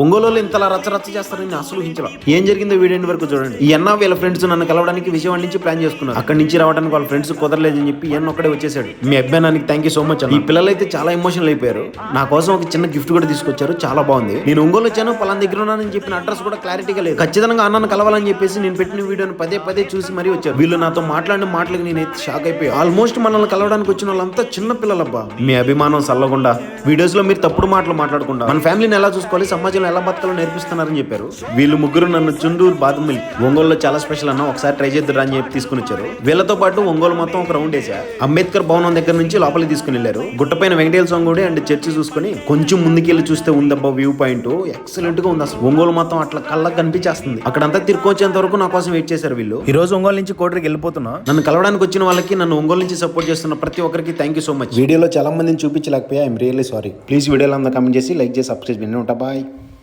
ఒంగోలు ఇంతలా రచ్చరచ్చ చేస్తారని అసలు ఊహించలా. ఏం జరిగిందో వీడియో ఎండ్ వరకు చూడండి. ఈ అన్న వీళ్ళ ఫ్రెండ్స్ నన్ను కలవడానికి విజయవాడ నుంచి ప్లాన్ చేసుకున్నారు. అక్కడి నుంచి రావడానికి వాళ్ళ ఫ్రెండ్స్ కుదరలేదని చెప్పి ఎన్న ఒక్కడే వచ్చేసాడు. మీ అభిమానానికి థ్యాంక్ యూ సో మచ్. ఈ పిల్లలు అయితే చాలా ఎమోషనల్ అయిపోయారు. నా కోసం ఒక చిన్న గిఫ్ట్ కూడా తీసుకొచ్చారు, చాలా బాగుంది. నేను ఒంగోలు వచ్చాను, పలానా దగ్గర ఉన్నానని చెప్పిన అడ్రస్ కూడా క్లారిటీగా లేదు. ఖచ్చితంగా అన్నను కలవాలని చెప్పేసి నేను పెట్టిన వీడియోని పదే పదే చూసి మరీ వచ్చారు. వీళ్ళు నాతో మాట్లాడిన మాటలకు నేనైతే షాక్ అయిపోయాను. ఆల్మోస్ట్ మనల్ని కలవడానికి వచ్చిన వాళ్ళంతా చిన్న పిల్లలబ్బా. మీ అభిమానం సల్లకుండా వీడియోస్ లో మీరు తప్పుడు మాటలు మాట్లాడకుండా మన ఫ్యామిలీని ఎలా చూసుకోవాలి, సమాజంలో ఎలా బతకాలో నేర్పిస్తున్నారని చెప్పారు. వీళ్ళు ముగ్గురు నన్ను చుండూరు బాదం మిల్క్ ఒంగోలులో చాలా స్పెషల్ అన్న, ఒకసారి ట్రై చేద్దాం అని చెప్పి తీసుకుని వచ్చారు. వీళ్ళతో పాటు ఒంగోలు మొత్తం ఒక రౌండ్ వేసా. అంబేద్కర్ భవనం దగ్గర నుంచి లోపలికి తీసుకుని వెళ్ళారు. గుట్టపైన వెంకటేశ్వర స్వామి గుడి అండ్ చర్చి చూసుకుని కొంచెం ముందుకెళ్ళి చూస్తే ఉందబ్బా వ్యూ పాయింట్ ఎక్సలెంట్ గా ఉంది. అసలు ఒంగోలు మొత్తం అట్లా కళ్ళకి కనిపించేస్తుంది. అక్కడంతా తిరుక్కొచ్చేంత వరకు నా కోసం వెయిట్ చేశారు వీళ్ళు. ఈ రోజు ఒంగోలు నుంచి కోటరికి వెళ్ళిపోతున్నా. నన్ను కలవడానికి వచ్చిన వాళ్ళకి, నన్ను ఒంగోలు నుంచి సపోర్ట్ చేస్తున్న ప్రతి ఒక్కరికి థ్యాంక్ యూ సో మచ్. వీడియోలో చాలా మందిని చూపించలేకపోయా, ఐఎమ్ రియల్లీ సారీ. ప్లీజ్ వీడియోలో అందరూ కామెంట్ చేసి లైక్ చేసి సబ్స్క్రైబ్ చేయండి. ఉంటా, బాయ్.